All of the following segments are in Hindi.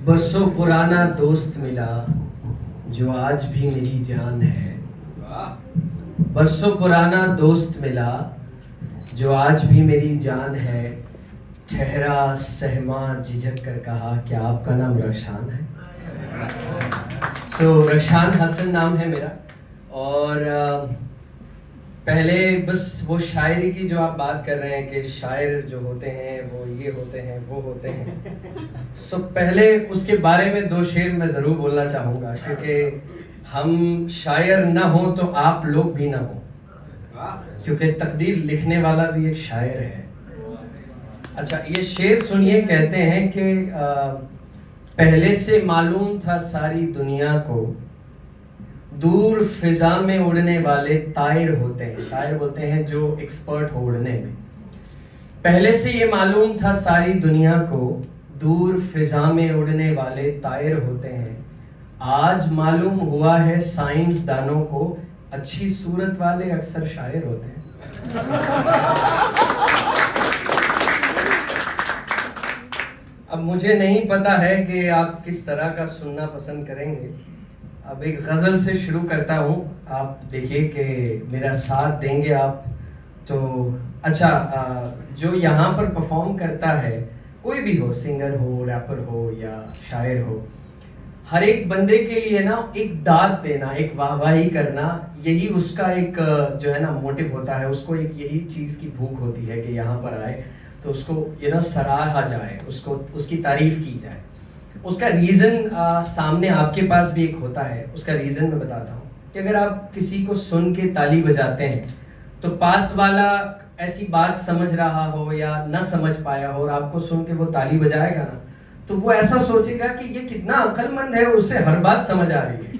बरसों पुराना दोस्त मिला जो आज भी मेरी जान है। बरसों पुराना दोस्त मिला जो आज भी मेरी जान है। ठहरा सहमा झिझक कर कहा क्या आपका नाम रक्षान है? रक्षान हसन नाम है मेरा। और पहले बस वो शायरी की जो आप बात कर रहे हैं कि शायर जो होते हैं वो ये होते हैं वो होते हैं, पहले उसके बारे में दो शेर मैं ज़रूर बोलना चाहूँगा, क्योंकि हम शायर ना हो तो आप लोग भी ना हो, क्योंकि तकदीर लिखने वाला भी एक शायर है। अच्छा, ये शेर सुनिए। कहते हैं कि पहले से मालूम था सारी दुनिया को, दूर फिजा में उड़ने वाले तायर होते हैं। तायर बोलते हैं जो एक्सपर्ट हो उड़ने में। पहले से ये मालूम था सारी दुनिया को, दूर फिजा में उड़ने वाले तायर होते हैं। आज मालूम हुआ है साइंसदानों को, अच्छी सूरत वाले अक्सर शायर होते हैं। अब मुझे नहीं पता है कि आप किस तरह का सुनना पसंद करेंगे। अब एक गज़ल से शुरू करता हूँ, आप देखिए कि मेरा साथ देंगे आप तो। अच्छा, जो यहाँ पर परफॉर्म करता है, कोई भी हो, सिंगर हो, रैपर हो या शायर हो, हर एक बंदे के लिए ना एक दाद देना, एक वाहवाही करना, यही उसका एक जो है ना मोटिव होता है। उसको एक यही चीज़ की भूख होती है कि यहाँ पर आए तो उसको ये ना सराहा जाए, उसको उसकी तारीफ की जाए। उसका रीज़न सामने आपके पास भी एक होता है। उसका रीज़न मैं बताता हूँ कि अगर आप किसी को सुन के ताली बजाते हैं तो पास वाला ऐसी बात समझ रहा हो या ना समझ पाया हो और आपको सुन के वो ताली बजाएगा ना, तो वो ऐसा सोचेगा कि ये कितना अक्लमंद है, उसे हर बात समझ आ रही है।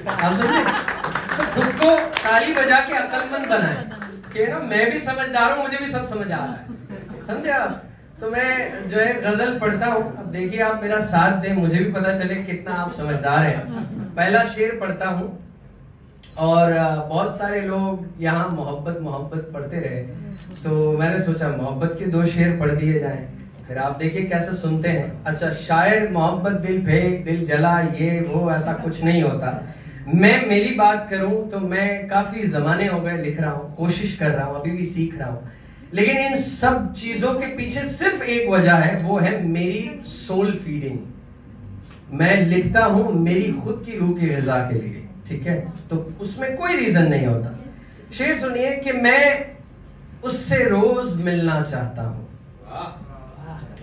आप समझे? तो खुद को ताली बजा के अक्लमंद बनाए कि ना मैं भी समझदार हूँ, मुझे भी सब समझ आ रहा है। समझे आप? तो मैं जो है गजल पढ़ता हूँ। अब देखिए, आप मेरा साथ दें, मुझे भी पता चले कितना आप समझदार हैं। पहला शेर पढ़ता हूँ और बहुत सारे लोग यहाँ मोहब्बत मोहब्बत पढ़ते रहे, तो मैंने सोचा मोहब्बत के दो शेर पढ़ दिए जाएं, फिर आप देखिए कैसे सुनते हैं। अच्छा, शायर मोहब्बत दिल फेंक दिल जला ये वो ऐसा कुछ नहीं होता। मैं मेरी बात करूं तो मैं काफी जमाने हो गए लिख रहा हूँ, कोशिश कर रहा हूँ, अभी भी सीख रहा हूँ, लेकिन इन सब चीजों के पीछे सिर्फ एक वजह है, वो है मेरी सोल फीडिंग। मैं लिखता हूं मेरी खुद की रूह की ग़िज़ा के लिए, ठीक है? तो उसमें कोई रीजन नहीं होता। शेर सुनिए कि मैं उससे रोज मिलना चाहता हूं,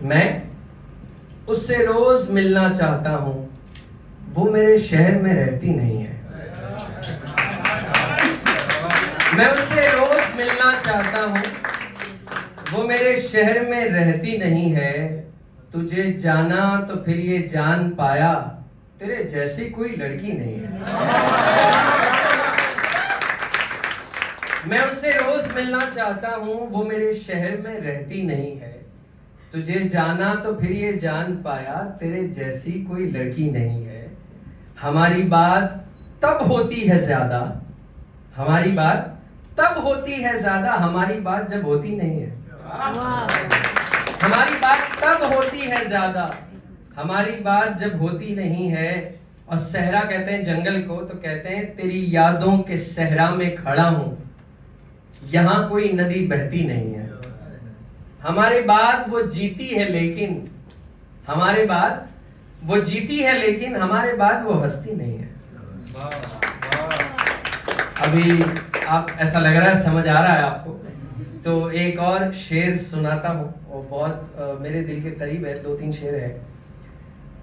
मैं उससे रोज मिलना चाहता हूं, वो मेरे शहर में रहती नहीं है। मैं उससे रोज मिलना चाहता हूं, वो मेरे शहर में रहती नहीं है। तुझे जाना तो फिर ये जान पाया, तेरे जैसी कोई लड़की नहीं है। मैं उससे रोज मिलना चाहता हूँ, वो मेरे शहर में रहती नहीं है। तुझे जाना तो फिर ये जान पाया, तेरे जैसी कोई लड़की नहीं है। हमारी बात तब होती है ज्यादा, हमारी बात तब होती है ज्यादा, हमारी बात जब होती नहीं है। हमारी बात तब होती है ज्यादा, हमारी बात जब होती नहीं है। और सहरा कहते हैं जंगल को, तो कहते हैं तेरी यादों के सहरा में खड़ा हूं, यहां कोई नदी बहती नहीं है। हमारे बाद वो जीती है लेकिन, हमारे बाद वो जीती है लेकिन, हमारे बाद वो हंसती नहीं है। अभी आप ऐसा लग रहा है समझ आ रहा है आपको, तो एक और शेर सुनाता हूँ, वो बहुत मेरे दिल के करीब है। दो तीन शेर है।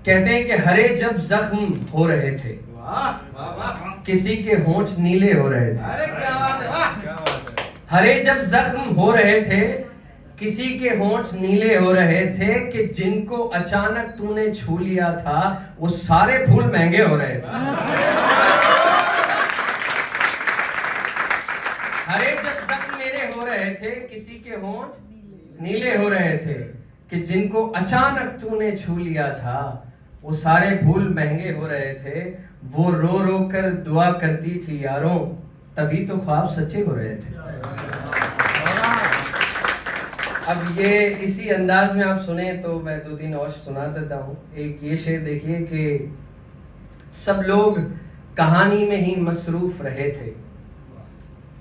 कहते हैं कि हरे जब जख्म हो रहे थे, किसी के होंठ नीले हो रहे थे। हरे जब जख्म हो रहे थे, किसी के होंठ नीले हो रहे थे, कि जिनको अचानक तूने छू लिया था, वो सारे फूल महंगे हो रहे थे। हरे जब जख्म मेरे हो रहे थे, किसी के होंठ नीले हो रहे थे, कि जिनको अचानक तूने छू लिया था, वो सारे फूल महंगे हो रहे थे। वो रो रो कर दुआ करती थी यारों, तभी तो ख्वाब सच्चे हो रहे थे। अब ये इसी अंदाज में आप सुने तो मैं 2-3 और सुना देता हूँ। एक ये शेर देखिए कि सब लोग कहानी में ही मसरूफ रहे थे।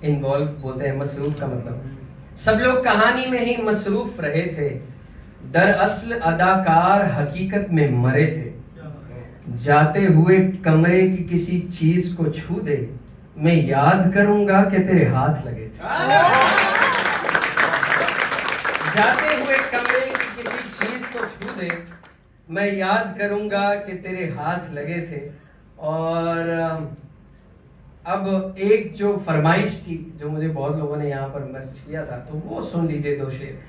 इन्वॉल्व बोलते हैं, मसरूफ का मतलब सब लोग कहानी में ही मसरूफ रहे थे, दरअसल अदाकार हकीकत में मरे थे। जाते हुए कमरे की किसी चीज को छू दे, मैं याद करूंगा कि तेरे हाथ लगे थे। जाते हुए कमरे की किसी चीज को छू दे, मैं याद करूंगा कि तेरे हाथ लगे थे। और अब एक जो फरमाइश थी जो मुझे बहुत लोगों ने यहाँ पर मैसेज किया था, तो वो सुन लीजिए 2 शेर।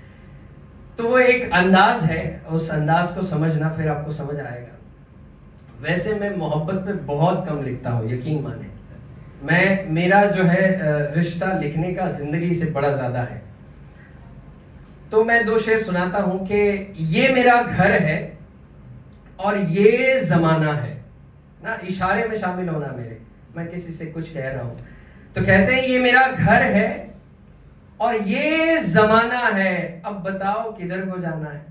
तो वो एक अंदाज है, उस अंदाज को समझना, फिर आपको समझ आएगा। वैसे मैं मोहब्बत पे बहुत कम लिखता हूँ, यकीन माने। मेरा जो है रिश्ता लिखने का जिंदगी से बड़ा ज्यादा है। तो मैं 2 शेर सुनाता हूँ कि ये मेरा घर है और ये जमाना है ना, इशारे में शामिल होना मेरे, मैं किसी से कुछ कह रहा हूं तो कहते हैं ये मेरा घर है और ये जमाना है, अब बताओ किधर को जाना है।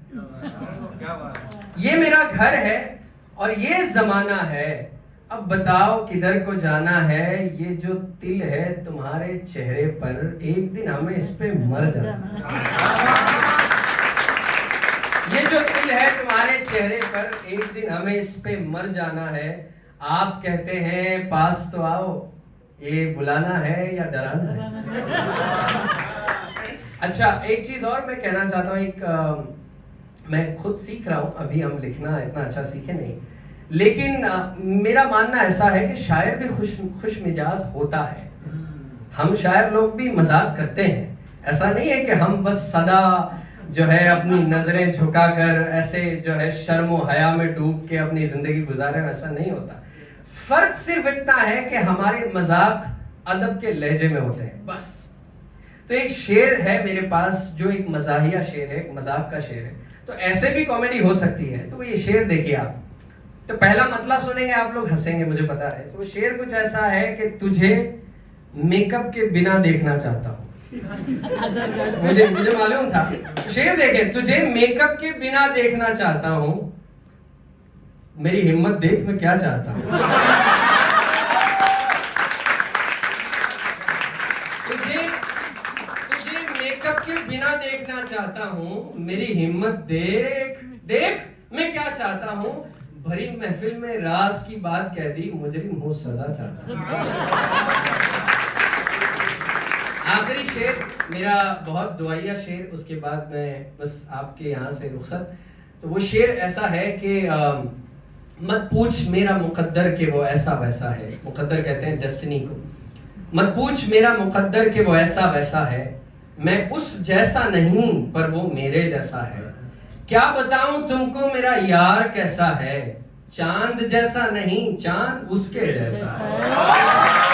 क्या बात। ये मेरा घर है और ये जमाना है, अब बताओ किधर को जाना है। ये जो तिल है तुम्हारे चेहरे पर, एक दिन हमें इस पे मर जाना। ये जो तिल है तुम्हारे चेहरे पर, एक दिन हमें इस पे मर जाना है। आप कहते हैं पास तो आओ, ये बुलाना है या डराना है। अच्छा, एक चीज और मैं कहना चाहता हूँ। मैं खुद सीख रहा हूँ, अभी हम लिखना इतना अच्छा सीखे नहीं, लेकिन मेरा मानना ऐसा है कि शायर भी खुश मिजाज होता है। हम शायर लोग भी मजाक करते हैं, ऐसा नहीं है कि हम बस सदा जो है अपनी नजरें झुकाकर ऐसे जो है शर्म व हया में डूब के अपनी जिंदगी गुजारे, ऐसा नहीं होता। फर्क सिर्फ इतना है कि हमारे मजाक अदब के लहजे में होते हैं, बस। तो एक शेर है मेरे पास जो एक मजाहिया शेर है, एक मजाक का शेर है, तो ऐसे भी कॉमेडी हो सकती है। तो ये शेर देखिए आप, तो पहला मतलब सुनेंगे आप लोग हंसेंगे, मुझे पता है। तो शेर कुछ ऐसा है कि तुझे मेकअप के बिना देखना चाहता हूँ। मुझे मालूम था। शेर देखे, तुझे मेकअप के बिना देखना चाहता हूँ, मेरी हिम्मत देख मैं क्या चाहता हूँ। तुझे मेकअप के बिना देखना चाहता हूँ, मेरी हिम्मत देख मैं क्या चाहता हूँ। भरी महफिल में राज की बात कह दी, मुजरिम हो सजा चाहता हूँ। आखिरी शेर मेरा बहुत दुआया शेर, उसके बाद मैं बस आपके यहाँ से रुखसत। तो वो शेर ऐसा है कि मत पूछ मेरा मुकद्दर के वो ऐसा वैसा है। मुकद्दर कहते हैं डेस्टिनी को। मत पूछ मेरा मुकद्दर के वो ऐसा वैसा है, मैं उस जैसा नहीं पर वो मेरे जैसा है। क्या बताऊं तुमको मेरा यार कैसा है, चांद जैसा नहीं चांद उसके जैसा है।